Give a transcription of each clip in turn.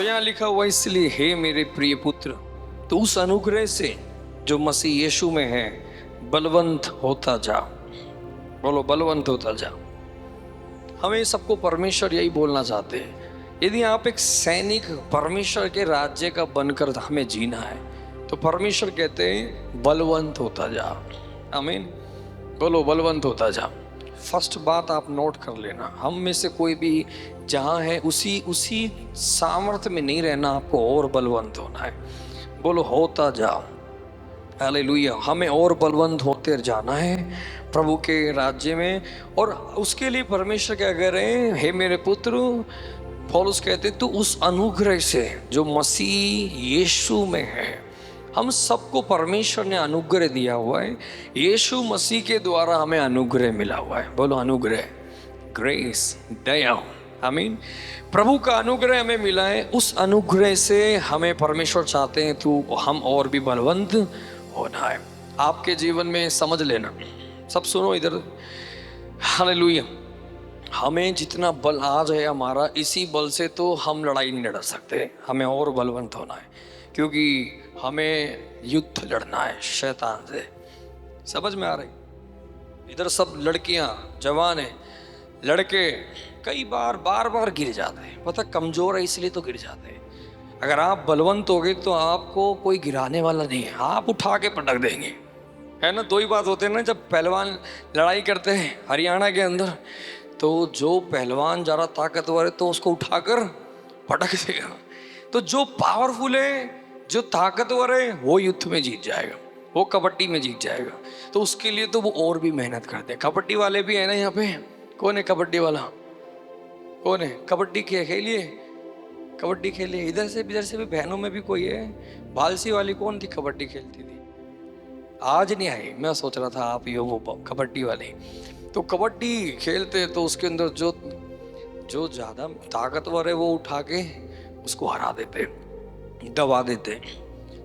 यहाँ लिखा हुआ इसलिए हे मेरे प्रिय पुत्र, तो उस अनुग्रह से जो मसीह यीशु में है बलवंत होता जा। बोलो बलवंत होता जा। हमें सबको परमेश्वर यही बोलना चाहते हैं। यदि आप एक सैनिक परमेश्वर के राज्य का बनकर हमें जीना है तो परमेश्वर कहते हैं बलवंत होता जा। आमीन। बोलो बलवंत होता जा। फर्स्ट बात आप नोट कर लेना, हम में से कोई भी जहाँ है उसी सामर्थ्य में नहीं रहना, आपको और बलवंत होना है। बोलो होता जा। हालेलुया। हमें और बलवंत होते जाना है प्रभु के राज्य में, और उसके लिए परमेश्वर क्या कह रहे हैं, हे मेरे पुत्र, पौलुस कहते तो उस अनुग्रह से जो मसीह यीशु में है। हम सबको परमेश्वर ने अनुग्रह दिया हुआ है, यीशु मसीह के द्वारा हमें अनुग्रह मिला हुआ है। बोलो अनुग्रह, ग्रेस, दया। आमीन। प्रभु का अनुग्रह हमें मिला है, उस अनुग्रह से हमें परमेश्वर चाहते हैं तो हम और भी बलवंत होना है। आपके जीवन में समझ लेना, सब सुनो इधर। हालेलुया। हमें जितना बल आज है हमारा, इसी बल से तो हम लड़ाई नहीं लड़ सकते, हमें और बलवंत होना है, क्योंकि हमें युद्ध लड़ना है शैतान से। समझ में आ रही? इधर सब लड़कियां जवान है, लड़के कई बार बार गिर जाते हैं। पता कमजोर है इसलिए तो गिर जाते हैं। अगर आप बलवंत हो गए तो आपको कोई गिराने वाला नहीं है, आप उठा के पटक देंगे, है ना। दो ही बात होते हैं ना, जब पहलवान लड़ाई करते हैं हरियाणा के अंदर, तो जो पहलवान ज़रा ताकतवर है तो उसको उठाकर पटक देगा। तो जो पावरफुल है, जो ताकतवर है, वो युद्ध में जीत जाएगा, वो कबड्डी में जीत जाएगा। तो उसके लिए तो वो और भी मेहनत करते हैं। कबड्डी वाले भी है ना यहाँ पे। कौन है कबड्डी वाला? कौन है कबड्डी खेलिए? कबड्डी खेलिए। इधर से भी बहनों में भी कोई है? बालसी वाली कौन थी कबड्डी खेलती थी? आज नहीं आई, मैं सोच रहा था आप ये वो कबड्डी वाले। तो कबड्डी खेलते तो उसके अंदर जो ज़्यादा ताकतवर है वो उठा के उसको हरा देते, दबा देते।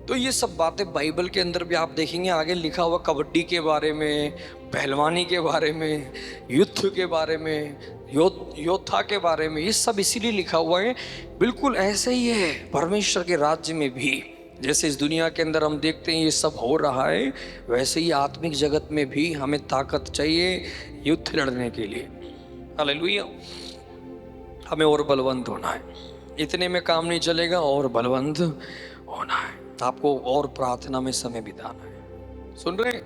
तो ये सब बातें बाइबल के अंदर भी आप देखेंगे, आगे लिखा हुआ कबड्डी के बारे में, पहलवानी के बारे में, युद्ध के बारे में, योद्धा के बारे में। ये सब इसीलिए लिखा हुआ है। बिल्कुल ऐसे ही है परमेश्वर के राज्य में भी। जैसे इस दुनिया के अंदर हम देखते हैं ये सब हो रहा है, वैसे ही आत्मिक जगत में भी हमें ताकत चाहिए युद्ध लड़ने के लिए। हालेलुया। हमें और बलवंत होना है। इतने में काम नहीं चलेगा, और बलवंत होना है। आपको और प्रार्थना में समय बिताना है। सुन रहे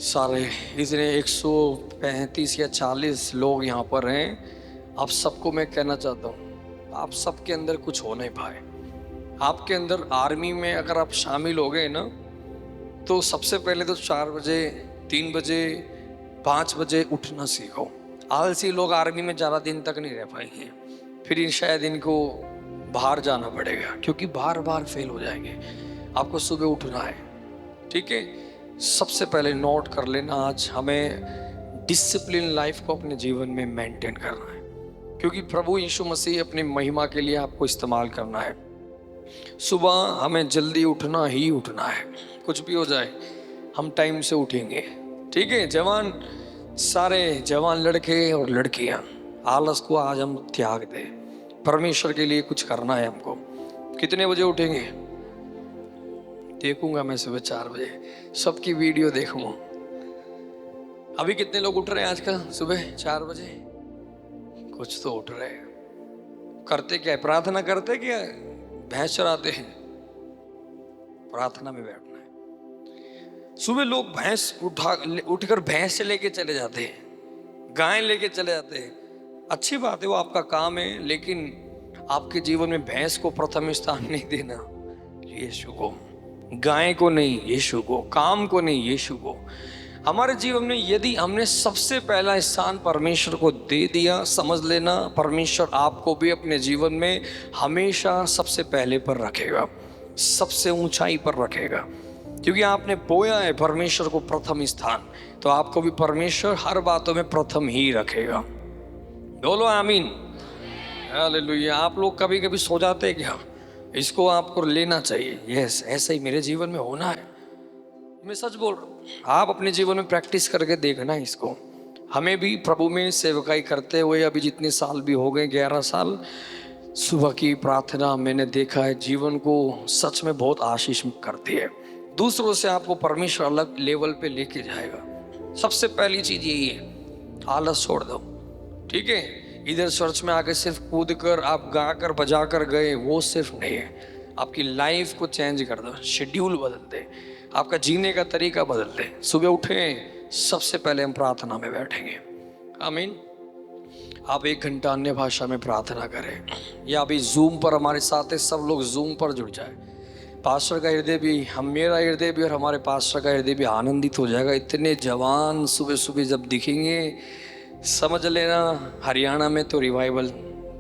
सारे इतने 135 या 40 लोग यहाँ पर हैं। आप सबको मैं कहना चाहता हूँ, आप सबके अंदर कुछ हो नहीं पाए। आपके अंदर आर्मी में अगर आप शामिल हो गए ना, तो सबसे पहले तो 4 बजे, 3 बजे, 5 बजे उठना सीखो। आलसी लोग आर्मी में ज़्यादा दिन तक नहीं रह पाएंगे, फिर शायद इनको बाहर जाना पड़ेगा, क्योंकि बार फेल हो जाएंगे। आपको सुबह उठना है, ठीक है। सबसे पहले नोट कर लेना, आज हमें डिसिप्लिन लाइफ को अपने जीवन में मेंटेन करना है, क्योंकि प्रभु यीशु मसीह अपनी महिमा के लिए आपको इस्तेमाल करना है। सुबह हमें जल्दी उठना ही उठना है, कुछ भी हो जाए हम टाइम से उठेंगे, ठीक है। जवान, सारे जवान लड़के और लड़कियां, आलस को आज हम त्याग दें। परमेश्वर के लिए कुछ करना है हमको। कितने बजे उठेंगे? देखूंगा मैं सुबह 4 बजे, सबकी वीडियो देखूंगा। अभी कितने लोग उठ रहे हैं आजकल सुबह 4 बजे? कुछ तो उठ रहे हैं। करते क्या है? प्रार्थना करते क्या? भैंस चराते हैं। प्रार्थना में बैठना है। सुबह लोग भैंस उठकर भैंस से लेके चले जाते हैं, गाय लेके चले जाते हैं। अच्छी बात है, वो आपका काम है, लेकिन आपके जीवन में भैंस को प्रथम स्थान नहीं देना, यीशु को। गाय को नहीं, यीशु को। काम को नहीं, यीशु को। हमारे जीवन में यदि हमने सबसे पहला स्थान परमेश्वर को दे दिया, समझ लेना परमेश्वर आपको भी अपने जीवन में हमेशा सबसे पहले पर रखेगा, सबसे ऊंचाई पर रखेगा। क्योंकि आपने बोया है परमेश्वर को प्रथम स्थान, तो आपको भी परमेश्वर हर बातों में प्रथम ही रखेगा। बोलो आमीन। हालेलुया। आप लोग कभी कभी सो जाते हैं क्या? इसको आपको लेना चाहिए। यस, ऐसा ही मेरे जीवन में होना है। मैं सच बोल रहा हूँ, आप अपने जीवन में प्रैक्टिस करके देखना है इसको। हमें भी प्रभु में सेवकाई करते हुए अभी जितने साल भी हो गए, 11 साल, सुबह की प्रार्थना मैंने देखा है जीवन को सच में बहुत आशीष करती है। दूसरों से आपको परमेश्वर अलग लेवल पे लेके जाएगा। सबसे पहली चीज यही है, आलस छोड़ दो। ठीक है, इधर चर्च में आके सिर्फ कूद कर आप गा कर बजा कर गए, वो सिर्फ नहीं है। आपकी लाइफ को चेंज कर दो, शेड्यूल बदल दे, आपका जीने का तरीका बदल दे। सुबह उठे, सबसे पहले हम प्रार्थना में बैठेंगे। आमीन। आप 1 घंटा अन्य भाषा में प्रार्थना करें, या अभी जूम पर हमारे साथ है, सब लोग जूम पर जुड़ जाए। पास्टर का हृदय भी, हम मेरा हृदय भी और हमारे पास्टर का हृदय भी आनंदित हो जाएगा। इतने जवान सुबह सुबह जब दिखेंगे, समझ लेना हरियाणा में तो रिवाइवल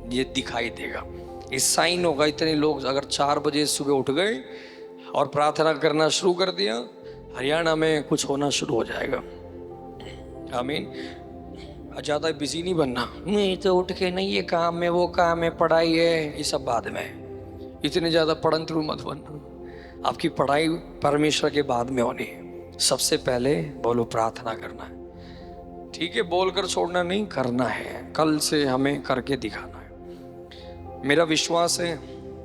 ये दिखाई देगा। इस साइन होगा। इतने लोग अगर 4 बजे सुबह उठ गए और प्रार्थना करना शुरू कर दिया, हरियाणा में कुछ होना शुरू हो जाएगा। आमीन। ज़्यादा बिजी नहीं बनना, मैं तो उठ के नहीं, ये काम है वो काम है, पढ़ाई है, ये सब बाद में। इतने ज़्यादा पढ़ंतरू मत बनना। आपकी पढ़ाई परमेश्वर के बाद में होनी है। सबसे पहले बोलो प्रार्थना करना है। ठीक है, बोलकर छोड़ना नहीं, करना है। कल से हमें करके दिखाना है। मेरा विश्वास है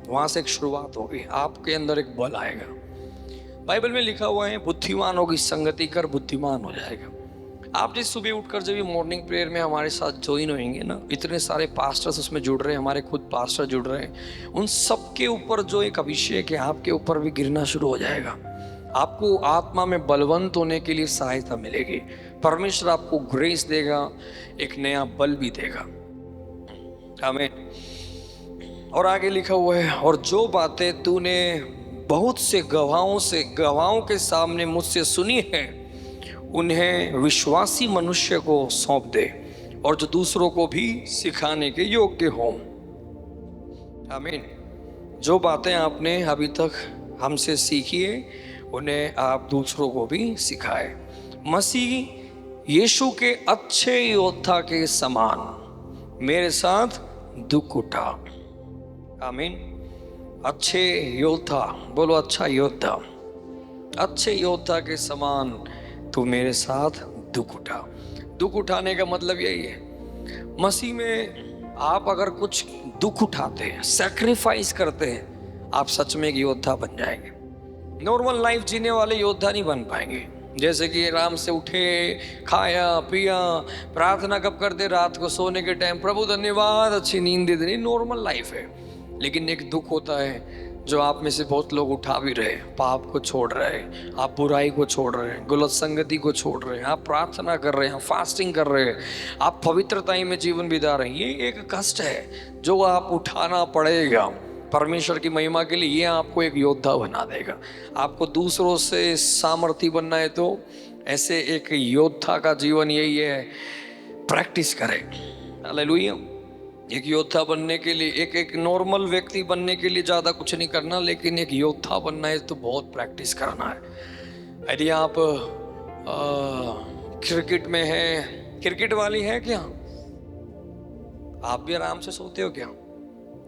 वहाँ से एक शुरुआत होगी, आपके अंदर एक बल आएगा। बाइबल में लिखा हुआ है, बुद्धिमानों की संगति कर बुद्धिमान हो जाएगा। आप जिस सुबह उठकर जब ये मॉर्निंग प्रेयर में हमारे साथ ज्वाइन होंगे ना, इतने सारे पास्टर्स उसमें जुड़ रहे हैं, हमारे खुद पास्टर जुड़ रहे हैं, उन सब के ऊपर जो एक अभिषेक है आपके ऊपर भी गिरना शुरू हो जाएगा। आपको आत्मा में बलवंत होने के लिए सहायता मिलेगी। परमेश्वर आपको ग्रेस देगा, एक नया बल भी देगा। आमीन। और आगे लिखा हुआ है, और जो बातें तूने बहुत से गवाहों के सामने मुझसे सुनी है, उन्हें विश्वासी मनुष्य को सौंप दे, और जो दूसरों को भी सिखाने के योग्य हों। आमीन। जो बातें आपने अभी तक हमसे सीखी है, उन्हें आप दूसरों को भी सिखाए। मसीह यीशु के अच्छे योद्धा के समान मेरे साथ दुख उठा। आमीन। अच्छे योद्धा, बोलो अच्छा योद्धा। अच्छे योद्धा के समान तू मेरे साथ दुख उठा। दुख उठाने का मतलब यही है, मसीह में आप अगर कुछ दुख उठाते हैं, सैक्रिफाइस करते हैं, आप सच में एक योद्धा बन जाएंगे। नॉर्मल लाइफ जीने वाले योद्धा नहीं बन पाएंगे। जैसे कि आराम से उठे, खाया पिया, प्रार्थना कब करते, रात को सोने के टाइम, प्रभु धन्यवाद, अच्छी नींद दे देनी, नॉर्मल लाइफ है। लेकिन एक दुख होता है जो आप में से बहुत लोग उठा भी रहे, पाप को छोड़ रहे, आप बुराई को छोड़ रहे हैं, गलत संगति को छोड़ रहे हैं, आप प्रार्थना कर रहे हैं, फास्टिंग कर रहे हैं, आप पवित्रता में जीवन बिता रहे हैं। ये एक कष्ट है जो आप उठाना पड़ेगा परमेश्वर की महिमा के लिए। ये आपको एक योद्धा बना देगा। आपको दूसरों से सामर्थी बनना है तो ऐसे एक योद्धा का जीवन यही है, प्रैक्टिस करें। हालेलुया। एक योद्धा बनने के लिए, एक नॉर्मल व्यक्ति बनने के लिए ज़्यादा कुछ नहीं करना, लेकिन एक योद्धा बनना है तो बहुत प्रैक्टिस करना है। यदि आप क्रिकेट में हैं, क्रिकेट वाली है क्या? आप भी आराम से सोते हो क्या?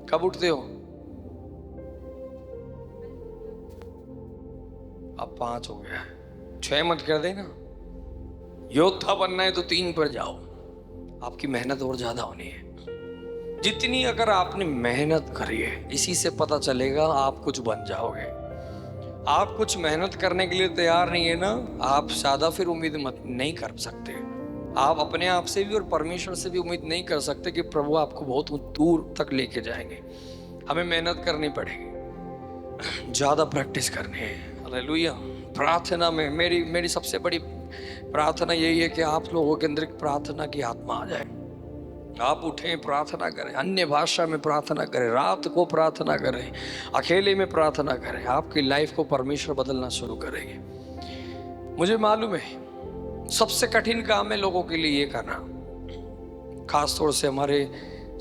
कब उठते हो? अब 5 हो गया, 6 मत कर देना। योद्धा बनना है तो 3 पर जाओ। आपकी मेहनत और ज़्यादा होनी है। जितनी अगर आपने मेहनत करी है, इसी से पता चलेगा आप कुछ बन जाओगे। आप कुछ मेहनत करने के लिए तैयार नहीं है ना, आप ज़्यादा फिर उम्मीद मत नहीं कर सकते। आप अपने आप से भी और परमेश्वर से भी उम्मीद नहीं कर सकते कि प्रभु आपको बहुत दूर तक लेके जाएंगे। हमें मेहनत करनी पड़ेगी, ज़्यादा प्रैक्टिस करनी है। हालेलुया। प्रार्थना में मेरी सबसे बड़ी प्रार्थना यही है कि आप लोगों के अंदर एक प्रार्थना की आत्मा आ जाए। आप उठें, प्रार्थना करें, अन्य भाषा में प्रार्थना करें, रात को प्रार्थना करें, अकेले में प्रार्थना करें। आपकी लाइफ को परमेश्वर बदलना शुरू करेंगे। मुझे मालूम है सबसे कठिन काम है लोगों के लिए ये करना, खासतौर से हमारे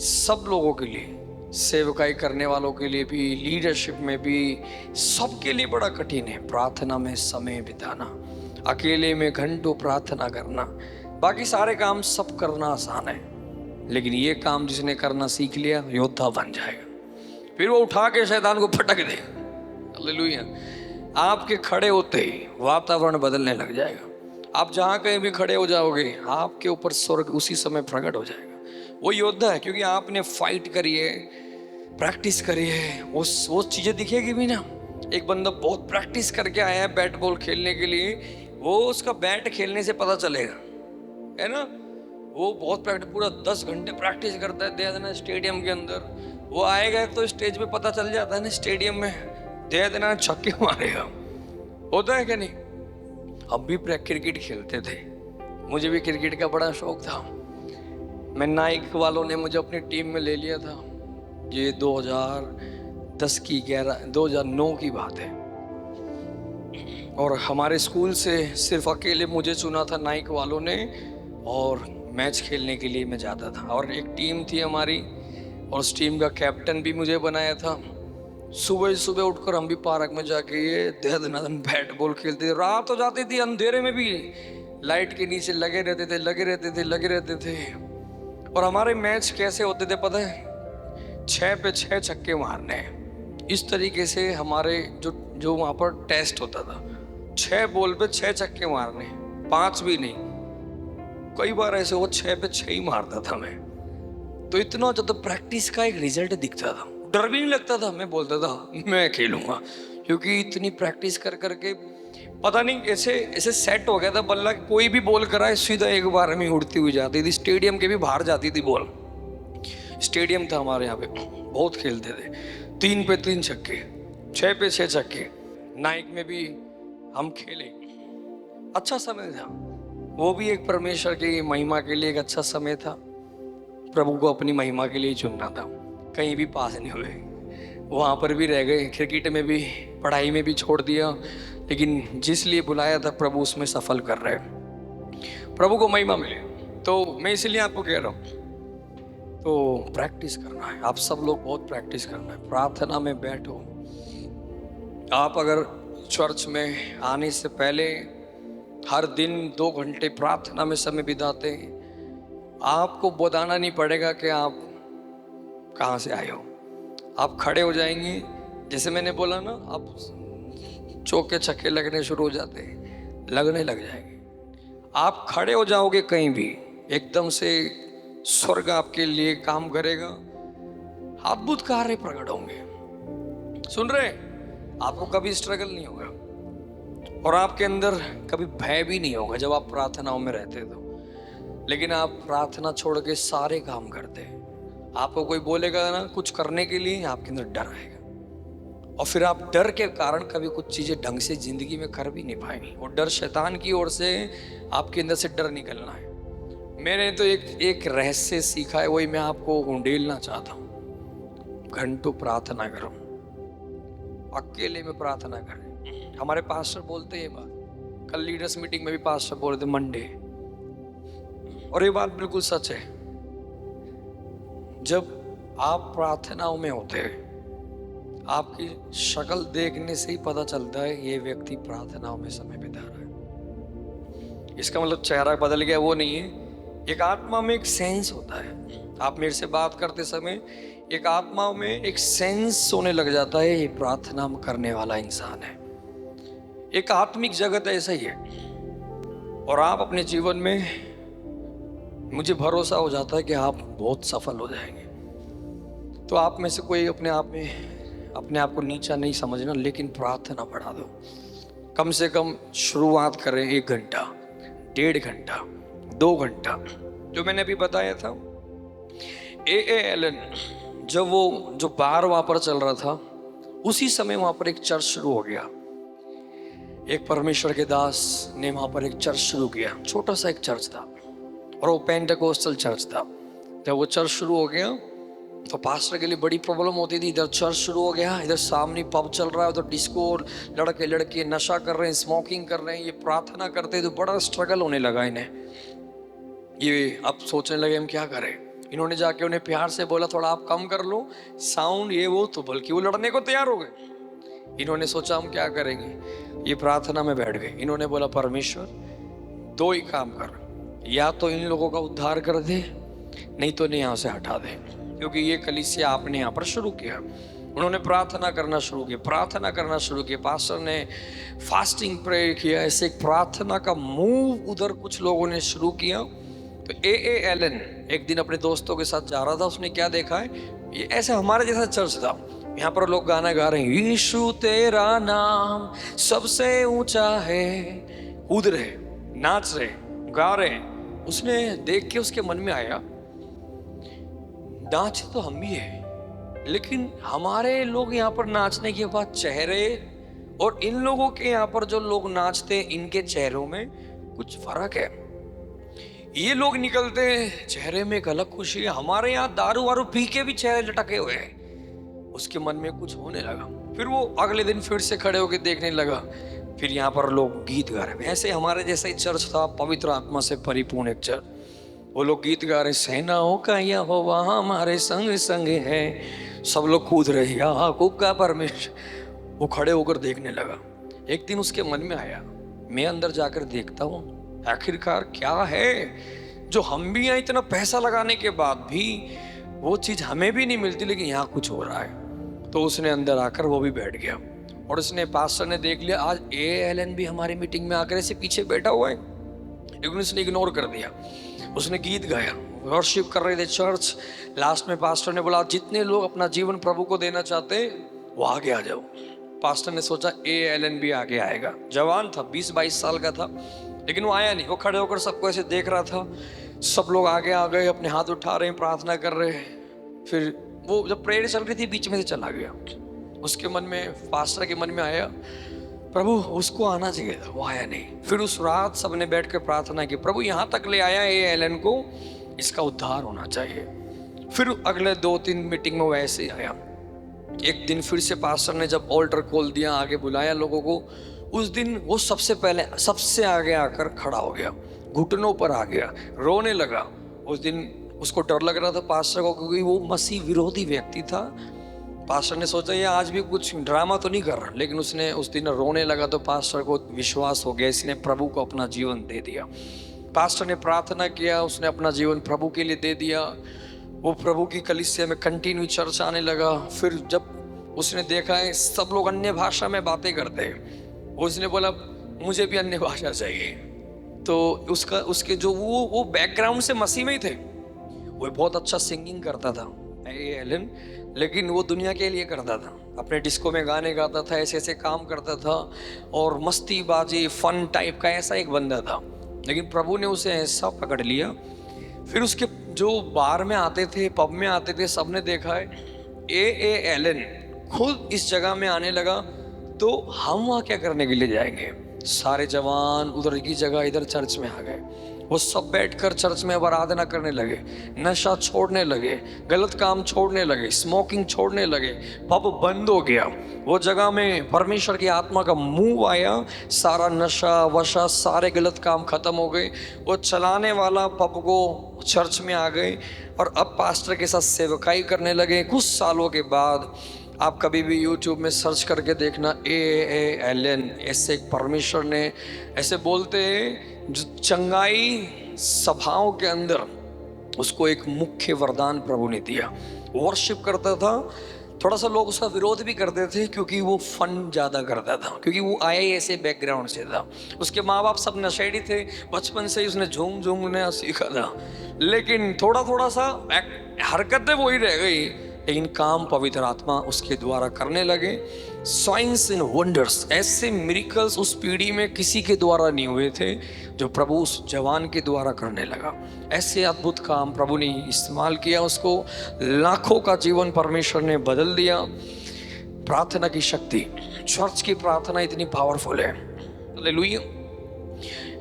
सब लोगों के लिए, सेवकाई करने वालों के लिए भी, लीडरशिप में भी, सबके लिए बड़ा कठिन है प्रार्थना में समय बिताना, अकेले में घंटों प्रार्थना करना। बाकी सारे काम सब करना आसान है, लेकिन ये काम जिसने करना सीख लिया योद्धा बन जाएगा। फिर वो उठा के शैतान को फटक दे। हालेलुया। आपके खड़े होते ही वातावरण बदलने लग जाएगा। आप जहाँ कहीं भी खड़े हो जाओगे, आपके ऊपर स्वर्ग उसी समय प्रकट हो जाएगा। वो योद्धा है क्योंकि आपने फाइट करी है, प्रैक्टिस करिए, वो चीजें दिखेगी भी ना। एक बंदा बहुत प्रैक्टिस करके आया है बैट बॉल खेलने के लिए, वो उसका बैट खेलने से पता चलेगा, है ना। वो बहुत प्रैक्टिस, पूरा 10 घंटे प्रैक्टिस करता है, दे देना स्टेडियम के अंदर। वो आएगा तो स्टेज पे पता चल जाता है ना, स्टेडियम में दे देना छक्के मारेगा। होता है क्या नहीं। अब भी क्रिकेट खेलते थे, मुझे भी क्रिकेट का बड़ा शौक था। मैं नाइक वालों ने मुझे अपनी टीम में ले लिया था। ये 2009 की बात है। और हमारे स्कूल से सिर्फ अकेले मुझे चुना था नाइक वालों ने, और मैच खेलने के लिए मैं जाता था। और एक टीम थी हमारी, और उस टीम का कैप्टन भी मुझे बनाया था। सुबह सुबह उठकर हम भी पार्क में जाके ये दन बैट बॉल खेलते थे। रात हो जाती थी, अंधेरे में भी लाइट के नीचे लगे रहते थे। और हमारे मैच कैसे होते थे पता है, 6 पे 6 छक्के मारने। इस तरीके से हमारे जो वहाँ पर टेस्ट होता था, 6 बॉल पे 6 छक्के मारने, 5 भी नहीं। कई बार ऐसे वो 6 पे 6 ही मारता था मैं। तो इतना ज्यादा प्रैक्टिस का एक रिजल्ट दिखता था, डर भी नहीं लगता था। मैं बोलता था मैं खेलूंगा, क्योंकि इतनी प्रैक्टिस कर करके पता नहीं ऐसे ऐसे सेट हो गया था बल्ला। कोई भी बॉल कराए सीधा एक बार में उड़ती हुई जाती थी, स्टेडियम के भी बाहर जाती थी बॉल। स्टेडियम था हमारे यहाँ पे, बहुत खेलते थे। 3 पे 3 छक्के, 6 पे 6 छक्के। नाइक में भी हम खेले, अच्छा समय था। वो भी एक परमेश्वर की महिमा के लिए एक अच्छा समय था। प्रभु को अपनी महिमा के लिए चुनना था। कहीं भी पास नहीं हुए, वहाँ पर भी रह गए। क्रिकेट में भी, पढ़ाई में भी छोड़ दिया, लेकिन जिस लिए बुलाया था प्रभु उसमें सफल कर रहे। प्रभु को महिमा मिले। तो मैं इसलिए आपको कह रहा हूँ, तो प्रैक्टिस करना है। आप सब लोग बहुत प्रैक्टिस करना है। प्रार्थना में बैठो। आप अगर चर्च में आने से पहले हर दिन 2 घंटे प्रार्थना में समय बिताते हैं, आपको बताना नहीं पड़ेगा कि आप कहाँ से आए हो। आप खड़े हो जाएंगे, जैसे मैंने बोला ना, आप चौके छक्के लगने शुरू हो जाते हैं, लगने लग जाएंगे। आप खड़े हो जाओगे कहीं भी, एकदम से स्वर्ग आपके लिए काम करेगा। अद्भुत कार्य प्रकट होंगे। सुन रहे, आपको कभी स्ट्रगल नहीं होगा, और आपके अंदर कभी भय भी नहीं होगा जब आप प्रार्थनाओं में रहते तो। लेकिन आप प्रार्थना छोड़ के सारे काम करते हैं, आपको कोई बोलेगा ना कुछ करने के लिए, आपके अंदर डर आएगा। और फिर आप डर के कारण कभी कुछ चीजें ढंग से जिंदगी में कर भी नहीं पाएंगे। और डर शैतान की ओर से, आपके अंदर से डर निकलना है। मैंने तो एक रहस्य सीखा है, वही मैं आपको उंडेलना चाहता हूँ। घंटों प्रार्थना करो, अकेले में प्रार्थना करें। हमारे पास्टर बोलते हैं ये बात, कल लीडर्स मीटिंग में भी पास्टर बोल रहे थे मंडे, और ये बात बिल्कुल सच है। जब आप प्रार्थनाओं में होते हैं, आपकी शक्ल देखने से ही पता चलता है ये व्यक्ति प्रार्थनाओं में समय बिता रहा है। इसका मतलब चेहरा बदल गया वो नहीं है। एक आत्मा में एक सेंस होता है। आप मेरे से बात करते समय एक आत्मा में एक सेंस होने लग जाता है, ये प्रार्थना करने वाला इंसान है। एक आत्मिक जगत ऐसा ही है। और आप अपने जीवन में, मुझे भरोसा हो जाता है कि आप बहुत सफल हो जाएंगे। तो आप में से कोई अपने आप को नीचा नहीं समझना, लेकिन प्रार्थना बढ़ा दो। कम से कम शुरुआत करें 1 घंटा, 1.5 घंटा, 2 घंटा। जो मैंने अभी बताया था, ए एलन, जब वो जो बार वहां पर चल रहा था, उसी समय वहां पर एक चर्च शुरू हो गया। एक परमेश्वर के दास ने वहां पर एक चर्च शुरू किया। छोटा सा एक चर्च था, और वो पेंटेकोस्टल चर्च था। जब वो चर्च शुरू हो गया तो पास्टर के लिए बड़ी प्रॉब्लम होती थी। इधर चर्च शुरू हो गया, इधर सामने पब चल रहा है, उधर डिस्को, और लड़के लड़के नशा कर रहे हैं, स्मोकिंग कर रहे हैं, ये प्रार्थना करते हैं। तो बड़ा स्ट्रगल होने लगा इन्हें। ये अब सोचने लगे हम क्या करें। इन्होंने जाके उन्हें प्यार से बोला, थोड़ा आप कम कर लो साउंड, ये वो। तो बल्कि वो लड़ने को तैयार हो गए। इन्होंने सोचा हम क्या करेंगे, ये प्रार्थना में बैठ गए। इन्होंने बोला, परमेश्वर 2 ही काम कर, या तो इन लोगों का उद्धार कर दे, नहीं तो नहीं यहाँ से हटा दे, क्योंकि ये कलीसिया आपने यहाँ पर शुरू किया। उन्होंने प्रार्थना करना शुरू किया। पास्टर ने फास्टिंग प्रेयर किया। ऐसे एक प्रार्थना का मूव उधर कुछ लोगों ने शुरू किया। तो ए एलन एक दिन अपने दोस्तों के साथ जा रहा था। उसने क्या देखा है, ये ऐसे हमारे जैसा चर्च था। यहाँ पर लोग गाना गा रहे हैं, यीशु तेरा नाम सबसे ऊंचा है, कूद रहे, नाच रहे, गा रहे। उसने देख के उसके मन में आया, नाच तो हम भी है, लेकिन हमारे लोग यहाँ पर नाचने के बाद चेहरे और इन लोगों के यहाँ पर जो लोग नाचते इनके चेहरों में कुछ फर्क है। ये लोग निकलते चेहरे में एक अलग खुशी है, हमारे यहाँ दारू वारू पी के भी चेहरे लटके हुए हैं। उसके मन में कुछ होने लगा। फिर वो अगले दिन फिर से खड़े होकर देखने लगा, फिर यहाँ पर लोग गीत गा रहे हैं। ऐसे हमारे जैसा ही चर्च था, पवित्र आत्मा से परिपूर्ण एक चर्च। वो लोग गीत गा रहे, सेनाओं का यहोवा हमारे संग संग है। सब लोग कूद रहे, याकूब का परमेश्वर। वो खड़े होकर देखने लगा। एक दिन उसके मन में आया, मैं अंदर जाकर देखता हूँ आखिरकार क्या है जो हम भी यहाँ इतना पैसा लगाने के बाद भी वो चीज हमें भी नहीं मिलती, लेकिन यहाँ कुछ हो रहा है। तो उसने अंदर आकर वो भी बैठ गया और उसने, पास्टर ने देख लिया आज ALN भी हमारी मीटिंग में आकर ऐसे पीछे बैठा हुआ है, लेकिन उसने इग्नोर कर दिया। उसने गीत गाया, वर्शिप कर रहे थे चर्च। लास्ट में पास्टर ने बोला जितने लोग अपना जीवन प्रभु को देना चाहते वो आगे आ जाओ। पास्टर ने सोचा ALN भी आगे आएगा। जवान था, 20-22 साल का था, लेकिन वो आया नहीं। वो खड़े होकर सबको ऐसे देख रहा था। सब लोग आगे आ गए, अपने हाथ उठा रहे हैं, प्रार्थना कर रहे हैं। फिर वो जब प्रेयर चल रही थी बीच में से चला गया। उसके मन में, पास्टर के मन में आया प्रभु उसको आना चाहिए था, वो आया नहीं। फिर उस रात सबने बैठ कर प्रार्थना की, प्रभु यहाँ तक ले आया ALN को, इसका उद्धार होना चाहिए। फिर अगले 2-3 मीटिंग में वैसे ही आया। एक दिन फिर से पास्टर ने जब ऑल्टर खोल दिया, आगे बुलाया लोगों को, उस दिन वो सबसे पहले सबसे आगे आकर खड़ा हो गया, घुटनों पर आ गया, रोने लगा। उस दिन उसको डर लग रहा था पास्टर को, क्योंकि वो मसीह विरोधी व्यक्ति था। पास्टर ने सोचा ये आज भी कुछ ड्रामा तो नहीं कर रहा, लेकिन उसने उस दिन रोने लगा तो पास्टर को विश्वास हो गया इसने प्रभु को अपना जीवन दे दिया। पास्टर ने प्रार्थना किया, उसने अपना जीवन प्रभु के लिए दे दिया। वो प्रभु की कलीसिया में कंटिन्यू चर्च आने लगा। फिर जब उसने देखा है सब लोग अन्य भाषा में बातें करते हैं, उसने बोला मुझे भी अन्य भाषा चाहिए। तो उसके जो वो बैकग्राउंड से मसीह में ही थे। वो बहुत अच्छा सिंगिंग करता था ALN, लेकिन वो दुनिया के लिए करता था, अपने डिस्को में गाने गाता था, ऐसे ऐसे काम करता था और मस्तीबाजी फन टाइप का ऐसा एक बंदा था। लेकिन प्रभु ने उसे ऐसा पकड़ लिया। फिर उसके जो बार में आते थे, पब में आते थे, सबने देखा है ALN खुद इस जगह में आने लगा, तो हम वहाँ क्या करने के लिए जाएंगे। सारे जवान उधर की जगह इधर चर्च में आ गए। वो सब बैठकर चर्च में आराधना करने लगे, नशा छोड़ने लगे, गलत काम छोड़ने लगे, स्मोकिंग छोड़ने लगे। पब बंद हो गया। वो जगह में परमेश्वर की आत्मा का मूव आया, सारा नशा वशा सारे गलत काम खत्म हो गए। वो चलाने वाला पब को चर्च में आ गए और अब पास्टर के साथ सेवकाई करने लगे। कुछ सालों के बाद आप कभी भी YouTube में सर्च करके देखना ALN, ऐसे एक परमेश्वर ने ऐसे बोलते हैं जो चंगाई सभाओं के अंदर उसको एक मुख्य वरदान प्रभु ने दिया। वर्शिप करता था, थोड़ा सा लोग उसका विरोध भी करते थे क्योंकि वो फन ज़्यादा करता था, क्योंकि वो आया ऐसे बैकग्राउंड से था। उसके माँ बाप सब नशेड़ी थे, बचपन से ही उसने झूमने सीखा था। लेकिन थोड़ा थोड़ा सा हरकतें वही रह गई, लेकिन काम पवित्र आत्मा उसके द्वारा करने लगे। साइंस एंड वंडर्स, ऐसे मिरेकल्स उस पीढ़ी में किसी के द्वारा नहीं हुए थे जो प्रभु उस जवान के द्वारा करने लगा। ऐसे अद्भुत काम प्रभु ने इस्तेमाल किया, उसको लाखों का जीवन परमेश्वर ने बदल दिया। प्रार्थना की शक्ति, चर्च की प्रार्थना इतनी पावरफुल है। हालेलुया।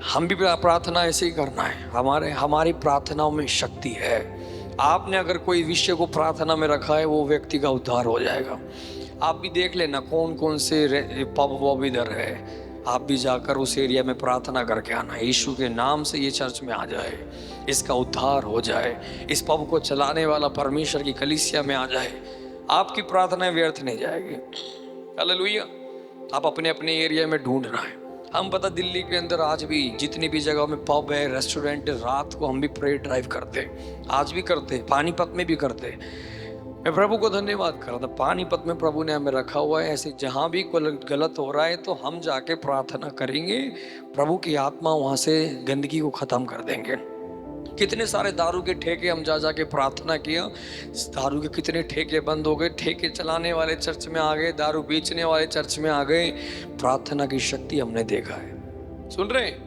हम भी प्रार्थना ऐसे ही करना है। हमारी प्रार्थनाओं में शक्ति है। आपने अगर कोई विषय को प्रार्थना में रखा है, वो व्यक्ति का उद्धार हो जाएगा। आप भी देख लेना कौन कौन से पब वब इधर है, आप भी जाकर उस एरिया में प्रार्थना करके आना, यीशु के नाम से ये चर्च में आ जाए, इसका उद्धार हो जाए, इस पब को चलाने वाला परमेश्वर की कलीसिया में आ जाए। आपकी प्रार्थना व्यर्थ नहीं जाएगी। हालेलुया। आप अपने अपने एरिया में ढूंढना है। हम पता दिल्ली के अंदर आज भी जितनी भी जगह में पब है, रेस्टोरेंट है, रात को हम भी प्रेयर ड्राइव करते हैं, आज भी करते हैं, पानीपत में भी करते हैं। मैं प्रभु को धन्यवाद कर रहा था, पानीपत में प्रभु ने हमें रखा हुआ है। ऐसे जहाँ भी गलत हो रहा है तो हम जाके प्रार्थना करेंगे, प्रभु की आत्मा वहाँ से गंदगी को ख़त्म कर देंगे। कितने सारे दारू के ठेके हम जा जाके प्रार्थना किया, दारू के कितने ठेके बंद हो गए, ठेके चलाने वाले चर्च में आ गए, दारू बेचने वाले चर्च में आ गए। प्रार्थना की शक्ति हमने देखा है। सुन रहे हैं?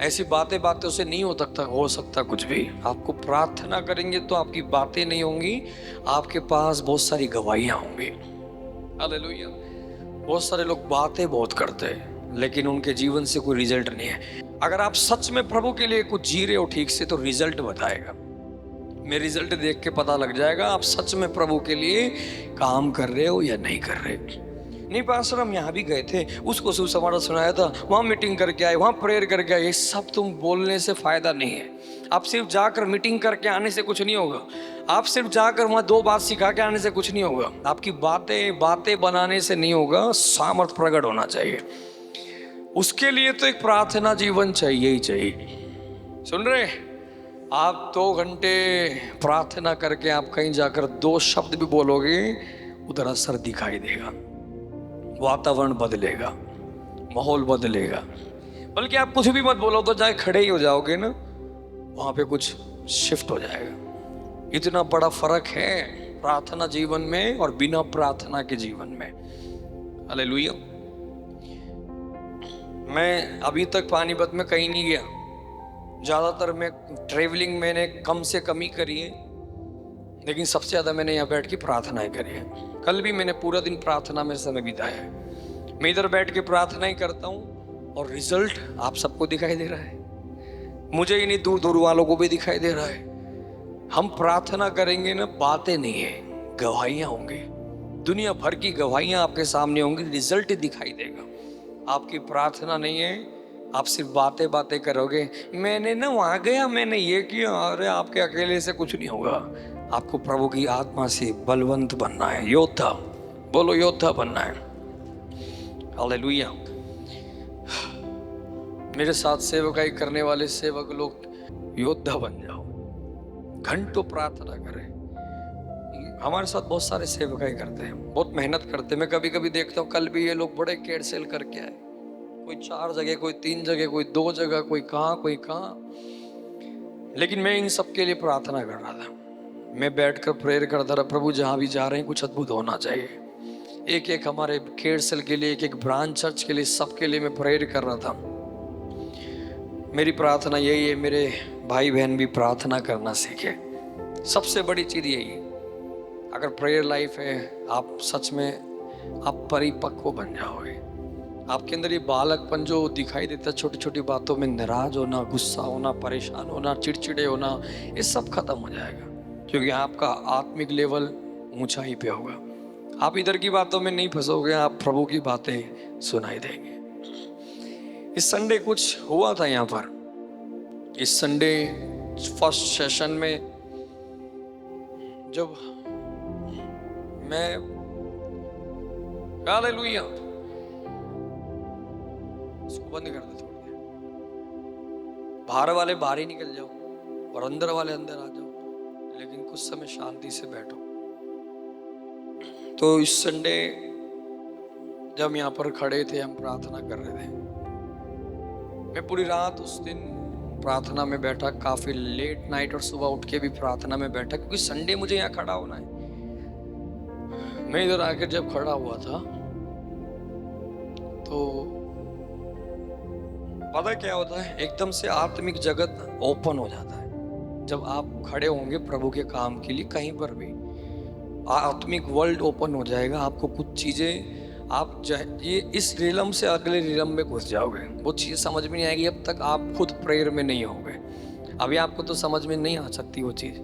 ऐसी बातें बातों से नहीं हो सकता कुछ भी। आपको प्रार्थना करेंगे तो आपकी बातें नहीं होंगी, आपके पास बहुत सारी गवाहियां होंगी। हालेलुया। बहुत सारे लोग बातें बहुत करते हैं लेकिन उनके जीवन से कोई रिजल्ट नहीं है। अगर आप सच में प्रभु के लिए कुछ जी रहे हो ठीक से तो रिजल्ट बताएगा। मैं रिजल्ट देख के पता लग जाएगा आप सच में प्रभु के लिए काम कर रहे हो या नहीं कर रहे। नहीं पास्टर हम यहाँ भी गए थे, उसको सुसमाचार सुनाया था, वहाँ मीटिंग करके आए, वहाँ प्रेयर करके आए। ये सब तुम बोलने से फायदा नहीं है। आप सिर्फ जाकर मीटिंग करके आने से कुछ नहीं होगा। आप सिर्फ जाकर वहाँ 2 बात सिखा के आने से कुछ नहीं होगा। आपकी बातें बनाने से नहीं होगा, सामर्थ प्रकट होना चाहिए। उसके लिए तो एक प्रार्थना जीवन चाहिए ही चाहिए। सुन रहे? आप 2 घंटे प्रार्थना करके आप कहीं जाकर 2 शब्द भी बोलोगे, उधर असर दिखाई देगा, वातावरण बदलेगा, माहौल बदलेगा। बल्कि आप कुछ भी मत बोलो तो जाए खड़े ही हो जाओगे ना, वहां पे कुछ शिफ्ट हो जाएगा। इतना बड़ा फर्क है प्रार्थना जीवन में और बिना प्रार्थना के जीवन में। हालेलुया। मैं अभी तक पानीपत में कहीं नहीं गया। ज़्यादातर मैं ट्रेवलिंग मैंने कम से कम ही करी है, लेकिन सबसे ज़्यादा मैंने यहाँ बैठ के प्रार्थनाएं करी है। कल भी मैंने पूरा दिन प्रार्थना में समय बिताया है। मैं इधर बैठ के प्रार्थना ही करता हूँ और रिजल्ट आप सबको दिखाई दे रहा है, मुझे ही नहीं दूर दूर वालों को भी दिखाई दे रहा है। हम प्रार्थना करेंगे ना, बातें नहीं है, गवाहियाँ होंगी। दुनिया भर की गवाहियाँ आपके सामने होंगी, रिजल्ट दिखाई देगा। आपकी प्रार्थना नहीं है, आप सिर्फ बातें करोगे। मैंने ना वहाँ गया, मैंने ये किया। अरे आपके अकेले से कुछ नहीं होगा। आपको प्रभु की आत्मा से बलवंत बनना है, योद्धा। बोलो योद्धा बनना है। हालेलुया। मेरे साथ सेवकाई करने वाले सेवक लोग योद्धा बन जाओ, घंटों प्रार्थना करें। हमारे साथ बहुत सारे सेवकाई करते हैं, बहुत मेहनत करते हैं। मैं कभी कभी देखता हूँ, कल भी ये लोग बड़े कैंसिल करके आए, कोई 4 जगह, कोई 3 जगह, कोई 2 जगह, कोई कहाँ कोई कहाँ। लेकिन मैं इन सब के लिए प्रार्थना कर रहा था। मैं बैठकर प्रेयर करता रहा, प्रभु जहाँ भी जा रहे हैं कुछ अद्भुत होना चाहिए। एक एक हमारे खेड़सेल के लिए, एक एक ब्रांच चर्च के लिए, सबके लिए मैं प्रेयर कर रहा था। मेरी प्रार्थना यही है, मेरे भाई बहन भी प्रार्थना करना सीखे। सबसे बड़ी चीज़ यही है। अगर प्रेयर लाइफ है, आप सच में आप परिपक्व बन जाओगे। आपके अंदर ये बालकपन जो दिखाई देता है, छोटी छोटी बातों में नाराज होना, गुस्सा होना, परेशान होना, चिड़चिड़े होना, ये सब खत्म हो जाएगा, क्योंकि आपका आत्मिक लेवल ऊंचाई पे होगा। आप इधर की बातों में नहीं फंसोगे, आप प्रभु की बातें सुनाई देंगे। इस संडे कुछ हुआ था यहाँ पर। इस संडे फर्स्ट सेशन में जब मैं, हालेलुया, इसको बंद कर दो थोड़ी देर। बाहर वाले बाहर ही निकल जाओ और अंदर वाले अंदर आ जाओ, लेकिन कुछ समय शांति से बैठो। तो इस संडे जब यहाँ पर खड़े थे, हम प्रार्थना कर रहे थे। मैं पूरी रात उस दिन प्रार्थना में बैठा, काफी लेट नाइट, और सुबह उठ के भी प्रार्थना में बैठा, क्योंकि संडे मुझे यहाँ खड़ा होना है। मैं इधर आकर जब खड़ा हुआ था तो पता क्या होता है, एकदम से आत्मिक जगत ओपन हो जाता है। जब आप खड़े होंगे प्रभु के काम के लिए, कहीं पर भी आत्मिक वर्ल्ड ओपन हो जाएगा। आपको कुछ चीजें, आप ये इस रिलम से अगले रिलम में घुस जाओगे। वो चीज़ समझ में नहीं आएगी जब तक आप खुद प्रेयर में नहीं होगे। अभी आपको तो समझ में नहीं आ सकती वो चीज़।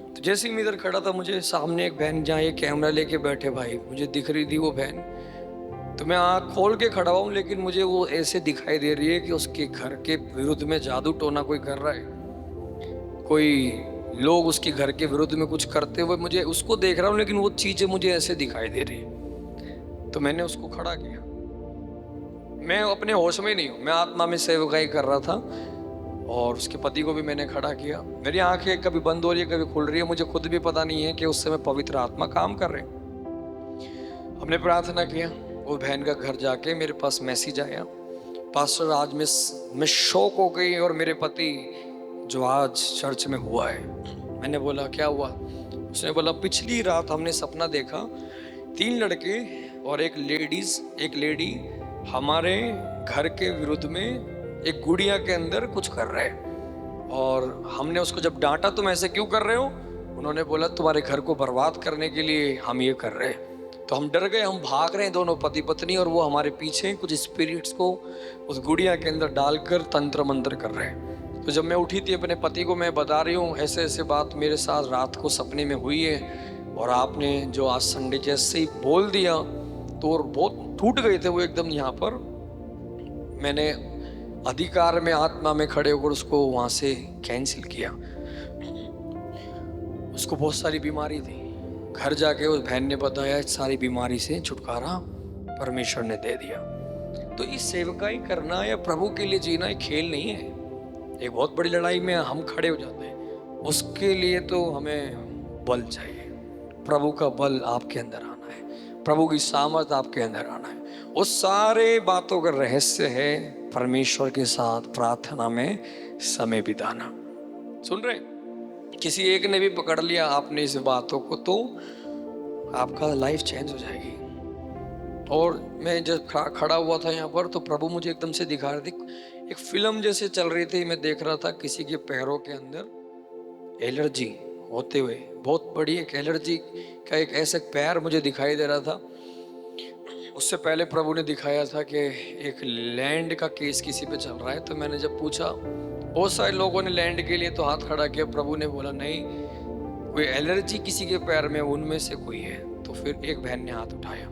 तो जैसे ही मैं इधर खड़ा था, मुझे सामने एक बहन, जहाँ ये कैमरा लेके बैठे भाई, मुझे दिख रही थी वो बहन। तो मैं आँख खोल के खड़ा हूँ, लेकिन मुझे वो ऐसे दिखाई दे रही है कि उसके घर के विरुद्ध में जादू टोना कोई कर रहा है, कोई लोग उसके घर के विरुद्ध में कुछ करते हुए मुझे उसको देख रहा हूँ, लेकिन वो चीज़ें मुझे ऐसे दिखाई दे रही है। तो मैंने उसको खड़ा किया। मैं अपने होश में नहीं हूँ, मैं आत्मा में सेवकाई कर रहा था, और उसके पति को भी मैंने खड़ा किया। मेरी आंखें कभी बंद हो रही है, कभी खुल रही है, मुझे खुद भी पता नहीं है कि उस समय पवित्र आत्मा काम कर रहे हैं। हमने प्रार्थना किया। वो बहन का घर जाके मेरे पास मैसेज आया, पास्टर आज मैं शॉक हो गई और मेरे पति जो आज चर्च में हुआ है। मैंने बोला क्या हुआ? उसने बोला पिछली रात हमने सपना देखा, 3 लड़के और एक लेडी हमारे घर के विरुद्ध में एक गुड़िया के अंदर कुछ कर रहे हैं, और हमने उसको जब डांटा तुम ऐसे क्यों कर रहे हो, उन्होंने बोला तुम्हारे घर को बर्बाद करने के लिए हम ये कर रहे हैं। तो हम डर गए, हम भाग रहे हैं दोनों पति पत्नी, और वो हमारे पीछे कुछ स्पिरिट्स को उस गुड़िया के अंदर डालकर तंत्र मंत्र कर रहे हैं। तो जब मैं उठी थी अपने पति को मैं बता रही हूँ ऐसे ऐसे बात मेरे साथ रात को सपने में हुई है, और आपने जो आज संडे जैसे ही बोल दिया तो बहुत टूट गए थे वो एकदम यहाँ पर। मैंने अधिकार में आत्मा में खड़े होकर उसको वहाँ से कैंसिल किया। उसको बहुत सारी बीमारी थी, घर जाके उस बहन ने बताया सारी बीमारी से छुटकारा परमेश्वर ने दे दिया। तो इस सेवकाई करना या प्रभु के लिए जीना एक खेल नहीं है, एक बहुत बड़ी लड़ाई में हम खड़े हो जाते हैं। उसके लिए तो हमें बल चाहिए, प्रभु का बल आपके अंदर आना है, प्रभु की सामर्थ आपके अंदर आना है। उस सारे बातों का रहस्य है परमेश्वर के साथ प्रार्थना में समय बिताना। सुन रहे? किसी एक ने भी पकड़ लिया आपने इस बातों को तो आपका लाइफ चेंज हो जाएगी। और मैं जब खड़ा हुआ था यहाँ पर तो प्रभु मुझे एकदम से दिखा रहे थे, एक फिल्म जैसे चल रही थी, मैं देख रहा था किसी के पैरों के अंदर एलर्जी होते हुए, बहुत बड़ी एक एलर्जी का एक ऐसा पैर मुझे दिखाई दे रहा था। उससे पहले प्रभु ने दिखाया था कि एक लैंड का केस किसी पे चल रहा है। तो मैंने जब पूछा, बहुत सारे लोगों ने लैंड के लिए तो हाथ खड़ा किया, प्रभु ने बोला नहीं, कोई एलर्जी किसी के पैर में उनमें से कोई है। तो फिर एक बहन ने हाथ उठाया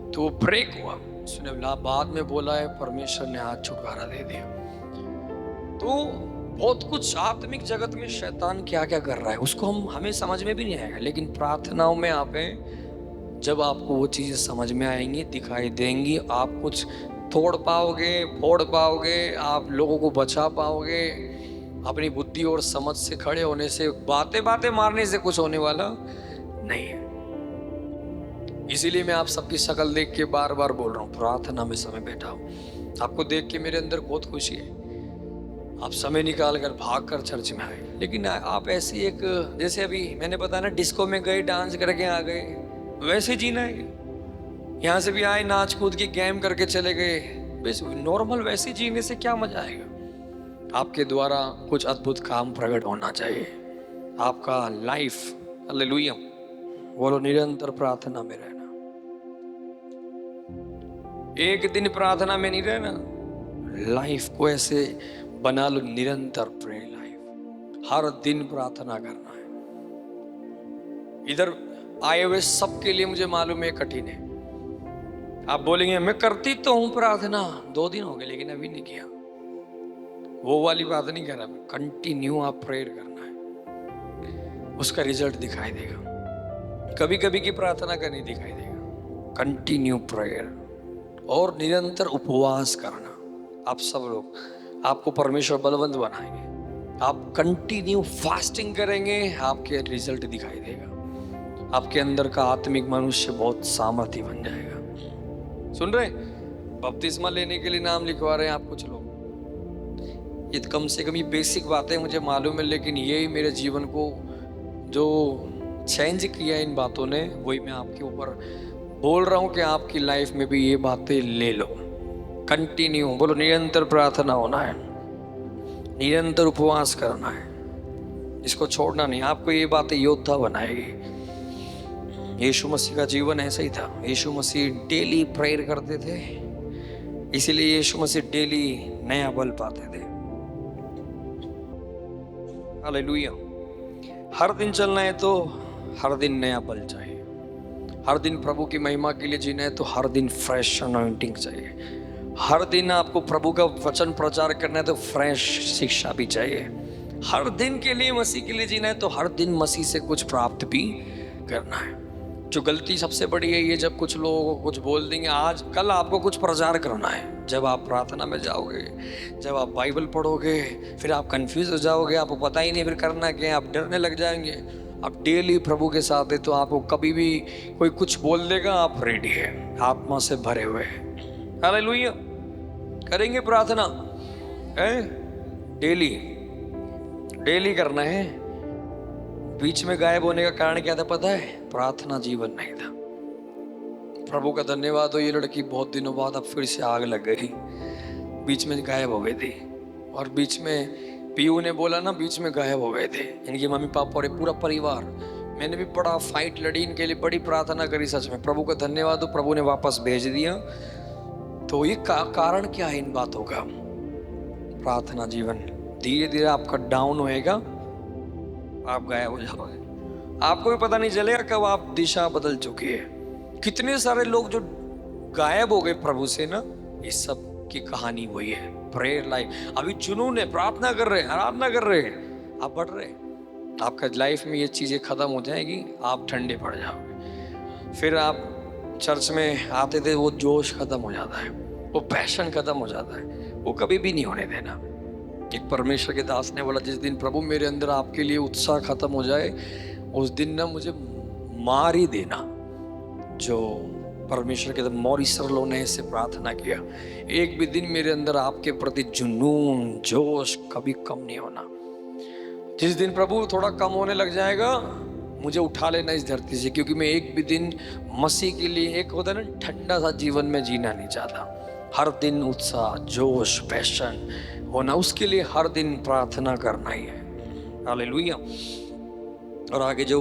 तो वो ब्रेक हुआ। उसने बाद में बोला है परमेश्वर ने हाथ छुटकारा दे दिया। तो बहुत कुछ आत्मिक जगत में शैतान क्या क्या कर रहा है उसको हमें समझ में भी नहीं आएगा, लेकिन प्रार्थनाओं में आप हैं, जब आपको वो चीज़ें समझ में आएंगी, दिखाई देंगी, आप कुछ तोड़ पाओगे, फोड़ पाओगे, आप लोगों को बचा पाओगे। अपनी बुद्धि और समझ से खड़े होने से, बातें मारने से कुछ होने वाला नहीं है। इसीलिए मैं आप सबकी शक्ल देख के बार बार बोल रहा हूँ, प्रार्थना में समय बैठा हूँ। आपको देख के मेरे अंदर बहुत खुशी है, आप समय निकाल कर भाग कर चर्च में आए। लेकिन आप ऐसी एक, जैसे अभी मैंने बताया ना, डिस्को में गए, डांस करके आ गए, वैसे जीना है। यहाँ से भी आए, नाच कूद की गेम करके चले गए, बस नॉर्मल वैसे जीने से क्या मजा आएगा? आपके द्वारा कुछ अद्भुत काम प्रकट होना चाहिए। आपका लाइफ, हालेलुया बोलो, निरंतर प्रार्थना में रहना। एक दिन प्रार्थना में नहीं रहना, लाइफ को ऐसे बना लो निरंतर प्रेयर लाइफ, हर दिन प्रार्थना करना है। इधर आए हुए सबके लिए मुझे मालूम है कठिन है। आप बोलेंगे मैं करती तो हूं प्रार्थना, 2 दिन हो गए लेकिन अभी नहीं किया, वो वाली बात नहीं कर रहा मैं। कंटिन्यू आप प्रेयर करना है, उसका रिजल्ट दिखाई देगा। कभी कभी की प्रार्थना का नहीं दिखाई देगा। कंटिन्यू प्रेयर और निरंतर उपवास करना। आप सब लोग, आपको परमेश्वर बलवंत बनाएंगे। आप कंटिन्यू फास्टिंग करेंगे, आपके रिजल्ट दिखाई देगा। आपके अंदर का आत्मिक मनुष्य बहुत सामर्थ्य बन जाएगा। सुन रहे? बपतिस्मा लेने के लिए नाम लिखवा रहे हैं आप कुछ लोग। ये कम से कम ये बेसिक बातें मुझे मालूम है, लेकिन यही मेरे जीवन को जो चेंज किया इन बातों ने, वही मैं आपके ऊपर बोल रहा हूँ कि आपकी लाइफ में भी ये बातें ले लो। कंटिन्यू बोलो, निरंतर प्रार्थना होना है, निरंतर उपवास करना है, इसको छोड़ना नहीं। आपको ये बातें योद्धा बनाएगी। यीशु मसीह का जीवन ऐसा ही था। यीशु मसीह डेली प्रेयर करते थे, इसीलिए यीशु मसीह डेली नया बल पाते थे। हालेलुया। हर दिन चलना है तो हर दिन नया बल चाहिए। हर दिन प्रभु की महिमा के लिए जीना है तो हर दिन फ्रेश अनॉइंटिंग चाहिए। हर दिन आपको प्रभु का वचन प्रचार करना है तो फ्रेश शिक्षा भी चाहिए। हर दिन के लिए मसीह के लिए जीना है तो हर दिन मसीह से कुछ प्राप्त भी करना है। जो गलती सबसे बड़ी है ये, जब कुछ लोगों को कुछ बोल देंगे, आज कल आपको कुछ प्रचार करना है। जब आप प्रार्थना में जाओगे, जब आप बाइबल पढ़ोगे, फिर आप कंफ्यूज हो जाओगे, आपको पता ही नहीं फिर करना क्या है, आप डरने लग जाएंगे। आप डेली प्रभु के साथ है तो आपको कभी भी कोई कुछ बोल देगा, आप रेडी है, आत्मा से भरे हुए हैं। हालेलुया। करेंगे प्रार्थना है डेली, डेली करना है। बीच में गायब होने का कारण क्या था पता है? प्रार्थना जीवन नहीं था। प्रभु का धन्यवाद हो, ये लड़की बहुत दिनों बाद अब फिर से आग लग गई, बीच में गायब हो गई थी। और बीच में पीयू ने बोला ना, बीच में गायब हो गए थे इनकी मम्मी पापा और पूरा परिवार। मैंने भी बड़ा फाइट लड़ी इनके लिए, बड़ी प्रार्थना करी, सच में प्रभु का धन्यवाद हो, प्रभु ने वापस भेज दिया। तो ये कारण क्या है इन बातों का? प्रार्थना जीवन। धीरे धीरे आपका डाउन होएगा, आप गायब हो जाओगे, आपको भी पता नहीं चलेगा कब आप दिशा बदल चुकी है। कितने सारे लोग जो गायब हो गए प्रभु से ना, इस सब की कहानी वही है। प्रेयर लाइफ, अभी जुनून है, प्रार्थना कर रहे हैं, आराधना कर रहे हैं, आप बढ़ रहे हैं, आपका लाइफ में ये चीजें खत्म हो जाएगी, आप ठंडे पड़ जाओगे। फिर आप चर्च में आते थे, वो जोश खत्म हो जाता है, वो पैशन खत्म हो जाता है, वो कभी भी नहीं होने देना। एक परमेश्वर के दास ने बोला, जिस दिन प्रभु मेरे अंदर आपके लिए उत्साह खत्म हो जाए, उस दिन ना मुझे मार ही देना। जो परमेश्वर के मॉरिसरलो ने ऐसे प्रार्थना किया, एक भी दिन मेरे अंदर आपके प्रति जुनून जोश कभी कम नहीं होना। जिस दिन प्रभु थोड़ा कम होने लग जाएगा, मुझे उठा लेना इस धरती से, क्योंकि मैं एक भी दिन मसीह के लिए, एक होता है ना ठंडा सा जीवन में जीना नहीं चाहता। हर दिन उत्साह जोश पैशन होना, उसके लिए हर दिन प्रार्थना करना ही है। हालेलुया। और आगे जो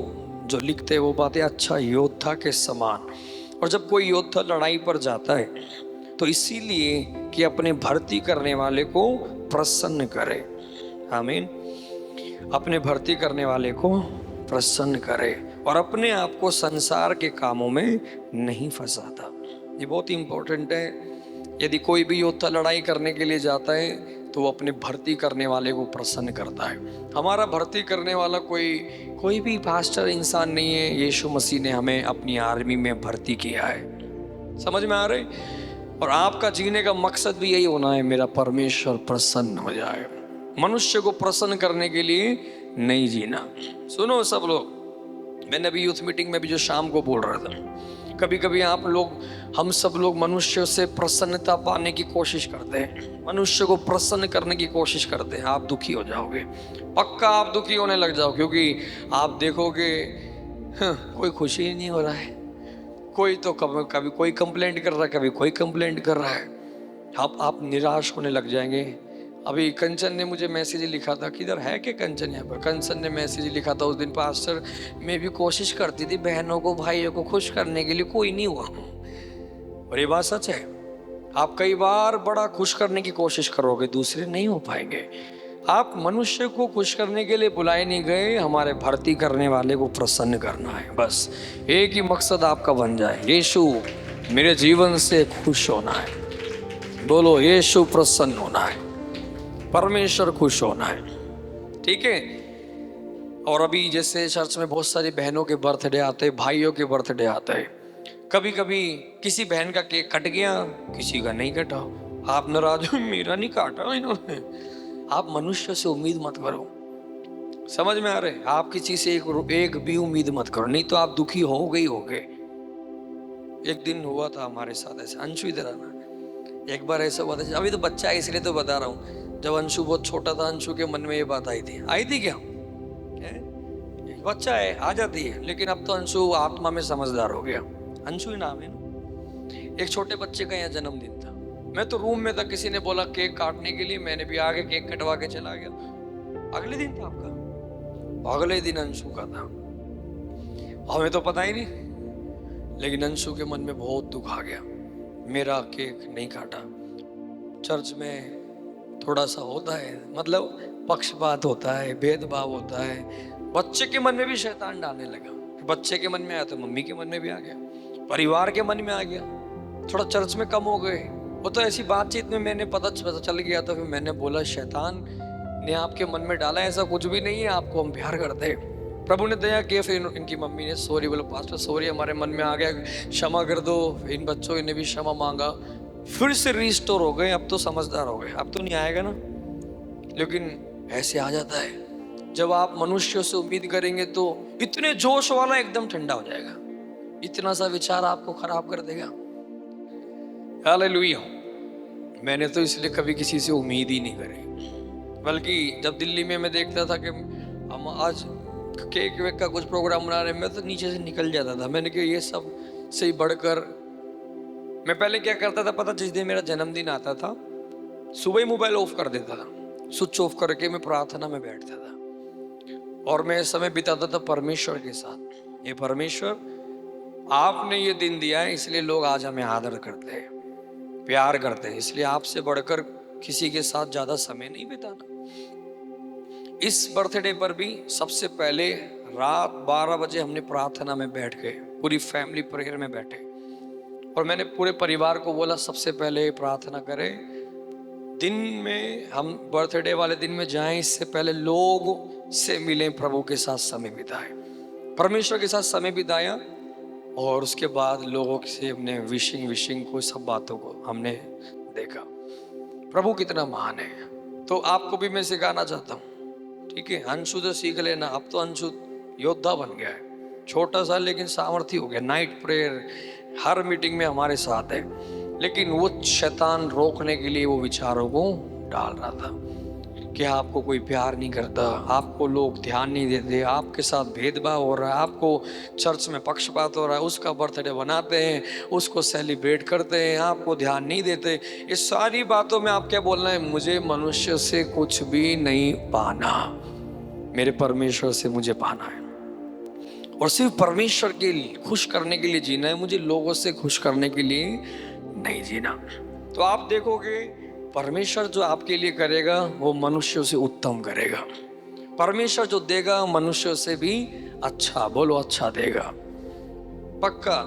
लिखते हैं वो बातें, अच्छा योद्धा के समान। और जब कोई योद्धा लड़ाई पर जाता है तो इसीलिए कि अपने भर्ती करने वाले को प्रसन्न करे। आमीन। अपने भर्ती करने वाले को प्रसन्न करे और अपने आप को संसार के कामों में नहीं फंसाता। ये बहुत इंपॉर्टेंट है। यदि कोई भी योद्धा लड़ाई करने के लिए जाता है तो वो अपने भर्ती करने वाले को प्रसन्न करता है। हमारा भर्ती करने वाला कोई भी पास्टर इंसान नहीं है, यीशु मसीह ने हमें अपनी आर्मी में भर्ती किया है। समझ में आ रहे? और आपका जीने का मकसद भी यही होना है, मेरा परमेश्वर प्रसन्न हो जाए। मनुष्य को प्रसन्न करने के लिए नहीं जीना। सुनो सब लोग, मैंने अभी यूथ मीटिंग में भी जो शाम को बोल रहा था, कभी कभी आप लोग, हम सब लोग मनुष्य से प्रसन्नता पाने की कोशिश करते हैं, मनुष्य को प्रसन्न करने की कोशिश करते हैं। आप दुखी हो जाओगे, पक्का आप दुखी होने लग जाओ, क्योंकि आप देखोगे कोई खुशी ही नहीं हो रहा है। कोई तो कभी कोई कंप्लेंट कर रहा है, कभी कोई कंप्लेंट कर रहा है। आप निराश होने लग जाएंगे। अभी कंचन ने मुझे मैसेज लिखा था, किधर है कि कंचन यहाँ पर? कंचन ने मैसेज लिखा था उस दिन, पास्टर मैं भी कोशिश करती थी बहनों को भाइयों को खुश करने के लिए, कोई नहीं हुआ। और ये बात सच है। आप कई बार बड़ा खुश करने की कोशिश करोगे, दूसरे नहीं हो पाएंगे। आप मनुष्य को खुश करने के लिए बुलाए नहीं गए, हमारे भर्ती करने वाले को प्रसन्न करना है। बस एक ही मकसद आपका बन जाए, यीशु मेरे जीवन से खुश होना है। बोलो, यीशु प्रसन्न होना है, परमेश्वर खुश होना है। ठीक है। और अभी जैसे चर्च में बहुत सारी बहनों के बर्थडे आते हैं, भाइयों के बर्थडे आते हैं। कभी कभी किसी बहन का केक कट गया, किसी का नहीं कटा, आप नाराज हो, मेरा नहीं काटा इन्होंने। आप मनुष्य से उम्मीद मत करो। समझ में आ रहे? आप किसी से एक भी उम्मीद मत करो, नहीं तो आप दुखी हो गए। एक दिन हुआ था हमारे साथ ऐसे, अंशु इधर आना, एक बार ऐसा हुआ था, अभी तो बच्चा है इसलिए तो बता रहा हूँ। जब अंशु बहुत छोटा था, अंशु के मन में ये बात आई थी क्या? बच्चा है, आ जाती है, लेकिन अब तो अंशु आत्मा में समझदार हो गया। अंशु ही नाम है ना। एक छोटे बच्चे का यहाँ जन्मदिन था, मैं तो रूम में था, किसी ने बोला केक काटने के लिए, मैंने भी आगे केक कटवा के चला गया। अगले दिन था आपका, अगले दिन अंशु का था, हमें तो पता ही नहीं, लेकिन अंशु के मन में बहुत दुख आ गया, मेरा केक नहीं काटा। चर्च में थोड़ा सा होता है, मतलब पक्षपात होता है, भेदभाव होता है। बच्चे के मन में भी शैतान डालने लगा। बच्चे के मन में आया तो मम्मी के मन में भी आ गया, परिवार के मन में आ गया। थोड़ा चर्च में कम हो गए, वो तो ऐसी बातचीत में मैंने पता चल गया, तो फिर मैंने बोला, शैतान ने आपके मन में डाला, ऐसा कुछ भी नहीं है, आपको हम प्यार करते हैं। प्रभु ने दया किया, फिर इनकी मम्मी ने सॉरी बोला, पास्टर सॉरी, हमारे मन में आ गया, क्षमा कर दो। इन बच्चों ने भी क्षमा मांगा, फिर से रिस्टोर हो गए। अब तो समझदार हो गए, अब तो नहीं आएगा ना। लेकिन ऐसे आ जाता है, जब आप मनुष्यों से उम्मीद करेंगे तो इतने जोश वाला एकदम ठंडा हो जाएगा, इतना सा विचार आपको खराब कर देगा। हालेलुया। मैंने तो इसलिए कभी किसी से उम्मीद ही नहीं करी, बल्कि जब दिल्ली में मैं देखता था कि हम आज केक वेक का कुछ प्रोग्राम बना रहे हैं, मैं तो नीचे से निकल जाता था। मैंने कहा ये सब से ही बढ़कर मैं पहले क्या करता था पता, जिस दिन मेरा जन्मदिन आता था सुबह ही मोबाइल ऑफ कर देता था, स्विच ऑफ करके मैं प्रार्थना में बैठता था और मैं समय बिताता था परमेश्वर के साथ। ये परमेश्वर, आपने ये दिन दिया है इसलिए लोग आज हमें आदर करते हैं, प्यार करते हैं, इसलिए आपसे बढ़कर किसी के साथ ज्यादा समय नहीं बिताना। इस बर्थडे पर भी सबसे पहले रात 12 बजे हमने प्रार्थना में बैठ गए, पूरी फैमिली प्रेयर में बैठे और मैंने पूरे परिवार को बोला सबसे पहले प्रार्थना करें, दिन में हम बर्थडे वाले दिन में जाएं इससे पहले लोग से मिलें, प्रभु के साथ समय बिताएं, परमेश्वर के साथ समय बिताया और उसके बाद लोगों से हमने विशिंग को, सब बातों को हमने देखा। प्रभु कितना महान है। तो आपको भी मैं सिखाना चाहता हूँ, ठीक है, अंशु तो सीख लेना। अब तो अंशु योद्धा बन गया है, छोटा सा लेकिन सामर्थ्य हो गया। नाइट प्रेयर हर मीटिंग में हमारे साथ है, लेकिन वो शैतान रोकने के लिए वो विचारों को डाल रहा था कि आपको कोई प्यार नहीं करता, आपको लोग ध्यान नहीं देते, आपके साथ भेदभाव हो रहा है, आपको चर्च में पक्षपात हो रहा है, उसका बर्थडे बनाते हैं, उसको सेलिब्रेट करते हैं, आपको ध्यान नहीं देते। इस सारी बातों में आप क्या बोलना है, मुझे मनुष्य से कुछ भी नहीं पाना, मेरे परमेश्वर से मुझे पाना है और सिर्फ परमेश्वर के खुश करने के लिए जीना है, मुझे लोगों से खुश करने के लिए नहीं जीना। तो आप देखोगे परमेश्वर जो आपके लिए करेगा वो मनुष्यों से उत्तम करेगा। परमेश्वर जो देगा मनुष्यों से भी अच्छा, बोलो अच्छा देगा पक्का।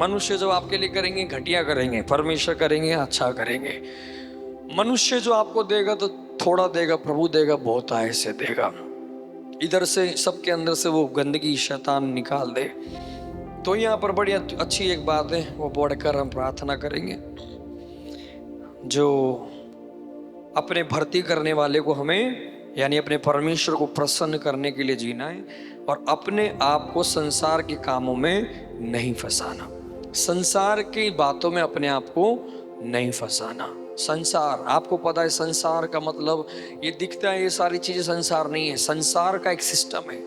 मनुष्य जो आपके लिए करेंगे घटिया करेंगे, परमेश्वर करेंगे अच्छा करेंगे। मनुष्य जो आपको देगा तो थोड़ा देगा, प्रभु देगा बहुत आय से देगा। इधर से सबके अंदर से वो गंदगी शैतान निकाल दे। तो यहाँ पर बड़ी अच्छी एक बात है, वो बढ़कर हम प्रार्थना करेंगे। जो अपने भर्ती करने वाले को हमें यानी अपने परमेश्वर को प्रसन्न करने के लिए जीना है और अपने आप को संसार के कामों में नहीं फंसाना, संसार की बातों में अपने आप को नहीं फंसाना। संसार, आपको पता है संसार का मतलब ये दिखता है, ये सारी चीजें संसार नहीं है। संसार का एक सिस्टम है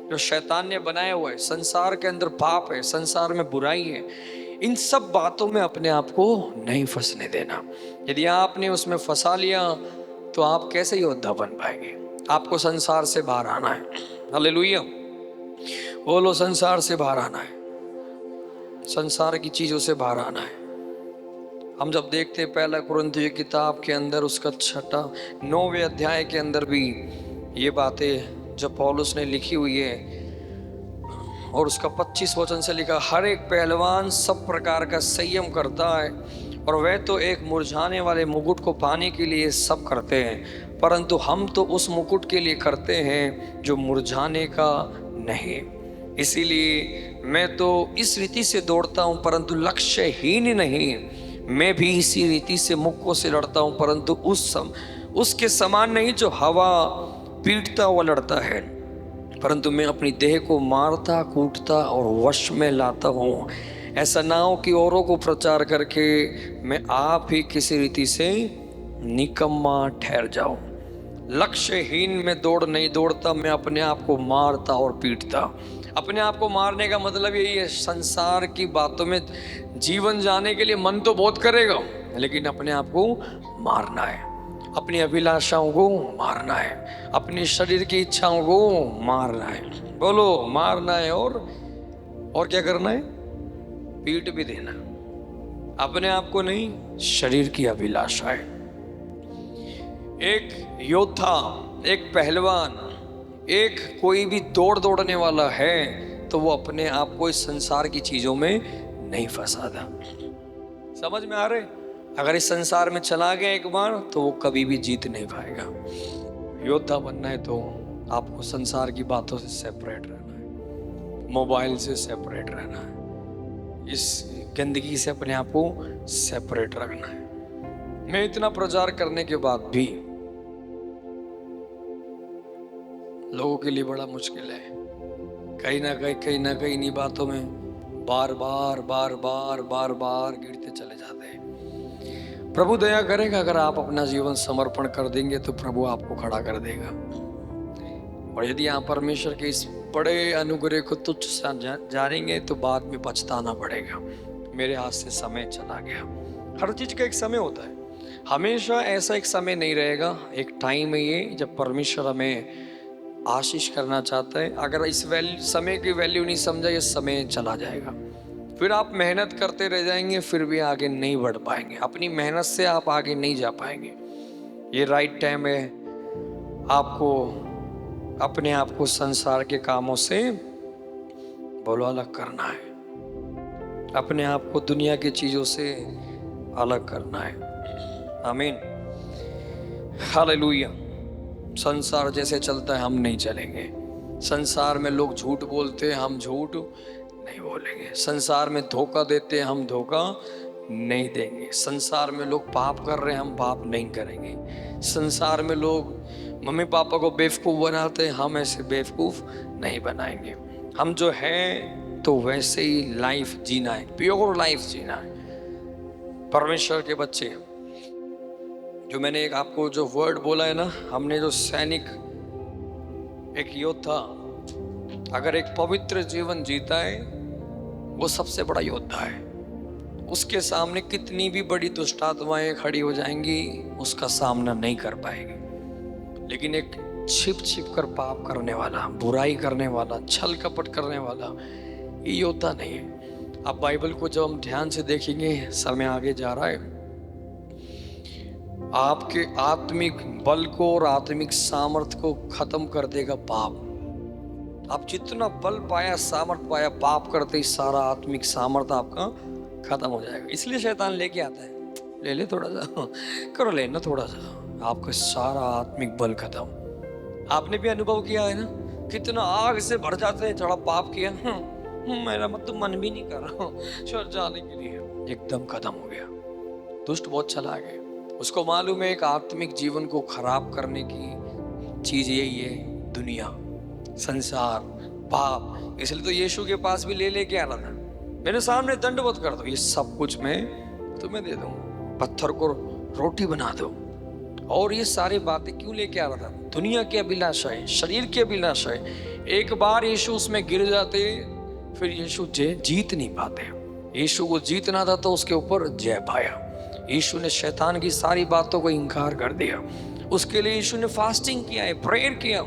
जो शैतान ने बनाया हुआ है। संसार के अंदर पाप है, संसार में बुराई है। इन सब बातों में अपने आप को नहीं फंसने देना। यदि आपने उसमें फंसा लिया तो आप कैसे योद्धा बन पाएंगे। आपको संसार से बाहर आना है। हालेलुया, बोलो संसार से बाहर आना है, संसार की चीजों से बाहर आना है। हम जब देखते हैं पहला कुरिन्थियों की किताब के अंदर उसका 9वें अध्याय के अंदर भी ये बातें जब पौलुस ने लिखी हुई है और उसका 25 वचन से लिखा, हर एक पहलवान सब प्रकार का संयम करता है और वह तो एक मुरझाने वाले मुकुट को पाने के लिए सब करते हैं, परंतु हम तो उस मुकुट के लिए करते हैं जो मुरझाने का नहीं। इसीलिए मैं तो इस रीति से दौड़ता हूँ परंतु लक्ष्यहीन नहीं, मैं भी इसी रीति से मुक्कों से लड़ता हूँ परंतु उसके समान नहीं जो हवा पीटता हुआ लड़ता है, परंतु मैं अपनी देह को मारता कूटता और वश में लाता हूँ, ऐसा ना हो कि औरों को प्रचार करके मैं आप ही किसी रीति से निकम्मा ठहर जाऊं। लक्ष्यहीन में दौड़ नहीं दौड़ता, मैं अपने आप को मारता और पीटता। अपने आप को मारने का मतलब यही है, संसार की बातों में जीवन जाने के लिए मन तो बहुत करेगा लेकिन अपने आप को मारना है, अपनी अभिलाषाओं को मारना है, अपने शरीर की इच्छाओं को मारना है। बोलो मारना है और क्या करना है, पीट भी देना, अपने आप को नहीं, शरीर की अभिलाषा है। एक योद्धा, एक पहलवान, एक कोई भी दौड़ने वाला है तो वो अपने आप को इस संसार की चीजों में नहीं फंसाता। समझ में आ रहे? अगर इस संसार में चला गया एक बार तो वो कभी भी जीत नहीं पाएगा। योद्धा बनना है तो आपको संसार की बातों से सेपरेट रहना है, मोबाइल से सेपरेट रहना है, इस गंदगी से अपने आप को सेपरेट रखना है। मैं इतना प्रचार करने के बाद भी लोगों के लिए बड़ा मुश्किल है, कहीं ना कहीं इन्हीं बातों में बार बार गिरते चले जाते हैं। प्रभु दया करेगा। अगर आप अपना जीवन समर्पण कर देंगे तो प्रभु आपको खड़ा कर देगा। और यदि आप परमेश्वर के इस बड़े अनुग्रह को तुच्छ जानेंगे तो बाद में पछताना पड़ेगा, मेरे हाथ से समय चला गया। हर चीज का एक समय होता है, हमेशा ऐसा एक समय नहीं रहेगा। एक टाइम है ये जब परमेश्वर हमें आशीष करना चाहता है। अगर इस समय की वैल्यू नहीं समझा, ये समय चला जाएगा, फिर आप मेहनत करते रह जाएंगे, फिर भी आगे नहीं बढ़ पाएंगे। अपनी मेहनत से आप आगे नहीं जा पाएंगे। ये राइट टाइम है आपको अपने आप को संसार के कामों से बोलो अलग करना है, अपने आप को दुनिया की चीजों से अलग करना है। आमीन, हालेलुया। संसार जैसे चलता है हम नहीं चलेंगे। संसार में लोग झूठ बोलते हैं, हम झूठ नहीं बोलेंगे। संसार में धोखा देते हैं, हम धोखा नहीं देंगे। संसार में लोग पाप कर रहे हैं, हम पाप नहीं करेंगे। संसार में लोग मम्मी पापा को बेवकूफ़ बनाते हैं, हम ऐसे बेवकूफ़ नहीं बनाएंगे। हम जो है तो वैसे ही लाइफ जीना है, प्योर लाइफ जीना है। परमेश्वर के बच्चे, जो मैंने एक आपको जो वर्ड बोला है ना, हमने जो सैनिक, एक योद्धा अगर एक पवित्र जीवन जीता है वो सबसे बड़ा योद्धा है। उसके सामने कितनी भी बड़ी दुष्ट आत्माएं खड़ी हो जाएंगी, उसका सामना नहीं कर पाएगी। लेकिन एक छिप छिप कर पाप करने वाला, बुराई करने वाला, छल कपट करने वाला, ये योद्धा नहीं है। अब बाइबल को जब हम ध्यान से देखेंगे, समय आगे जा रहा है, आपके आत्मिक बल को और आत्मिक सामर्थ्य को खत्म कर देगा पाप। आप जितना बल पाया, सामर्थ्य पाया, पाप करते ही सारा आत्मिक सामर्थ्य आपका खत्म हो जाएगा। इसलिए शैतान लेके आता है, ले ले थोड़ा सा, करो लेना थोड़ा सा, आपका सारा आत्मिक बल खत्म। आपने भी अनुभव किया है ना, कितना आग से भर जाते हैं, थोड़ा पाप किया, मेरा मतलब मन भी नहीं कर रहा चल जाने के लिए, एकदम खत्म हो गया। दुष्ट बहुत चला गया, उसको मालूम है एक आत्मिक जीवन को खराब करने की चीज यही है, दुनिया, संसार, पाप। इसलिए तो यीशु के पास भी ले लेके आ रहा था, मेरे सामने दंडवत कर दो, ये सब कुछ मैं तुम्हें दे दूंगा, पत्थर को रोटी बना दो। और ये सारी बातें क्यों लेके आ रहा था? दुनिया की अभिलाषा है, शरीर की अभिलाषा है। एक बार यीशु उसमें गिर जाते, फिर यीशु जीत नहीं पाते। यीशु को जीतना था तो उसके ऊपर जय पाया। यीशु ने शैतान की सारी बातों को इनकार कर दिया। उसके लिए यीशु ने फास्टिंग किया है, प्रेयर किया।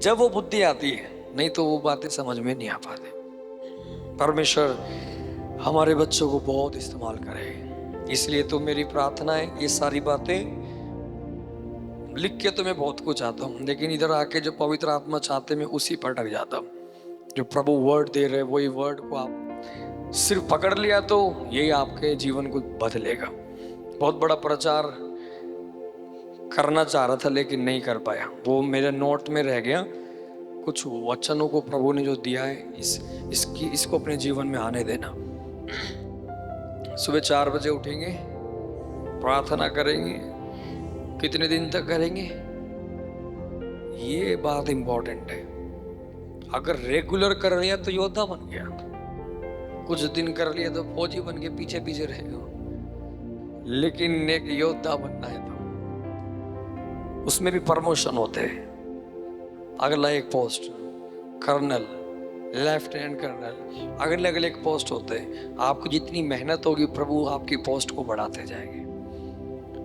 जब वो बुद्धि आती है, नहीं तो वो बातें समझ में नहीं आ पाते। परमेश्वर हमारे बच्चों को बहुत इस्तेमाल करे। इसलिए तो मेरी प्रार्थना है, ये सारी बातें लिख के तो मैं बहुत कुछ आता हूँ, लेकिन इधर आके जो पवित्र आत्मा चाहते मैं उसी पर अटक जाता हूँ। जो प्रभु वर्ड दे रहे, वही वर्ड को आप सिर्फ पकड़ लिया तो यही आपके जीवन को बदलेगा। बहुत बड़ा प्रचार करना चाह रहा था लेकिन नहीं कर पाया, वो मेरे नोट में रह गया। कुछ वचनों को प्रभु ने जो दिया है, इसको अपने जीवन में आने देना। सुबह 4 बजे उठेंगे, प्रार्थना करेंगे। कितने दिन तक करेंगे, ये बात इंपॉर्टेंट है। अगर रेगुलर कर लिया तो योद्धा बन गया, कुछ दिन कर लिया तो फौजी बन के पीछे पीछे रहेगा। लेकिन एक योद्धा बनना है तो उसमें भी प्रमोशन होते हैं। अगला एक पोस्ट कर्नल, लेफ्टिनेंट कर्नल, अगले अगले एक पोस्ट होते हैं। आपको जितनी मेहनत होगी, प्रभु आपकी पोस्ट को बढ़ाते जाएंगे।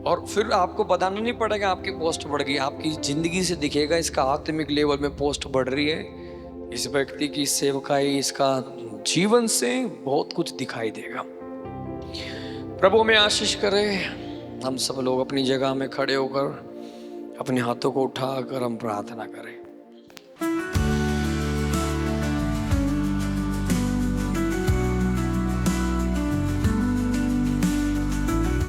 और फिर आपको बताना नहीं पड़ेगा आपकी पोस्ट बढ़ गई, आपकी जिंदगी से दिखेगा इसका आत्मिक लेवल में पोस्ट बढ़ रही है। इस व्यक्ति की सेवकाई, इसका जीवन से बहुत कुछ दिखाई देगा। प्रभु में आशीष करे। हम सब लोग अपनी जगह में खड़े होकर अपने हाथों को उठाकर हम प्रार्थना करें।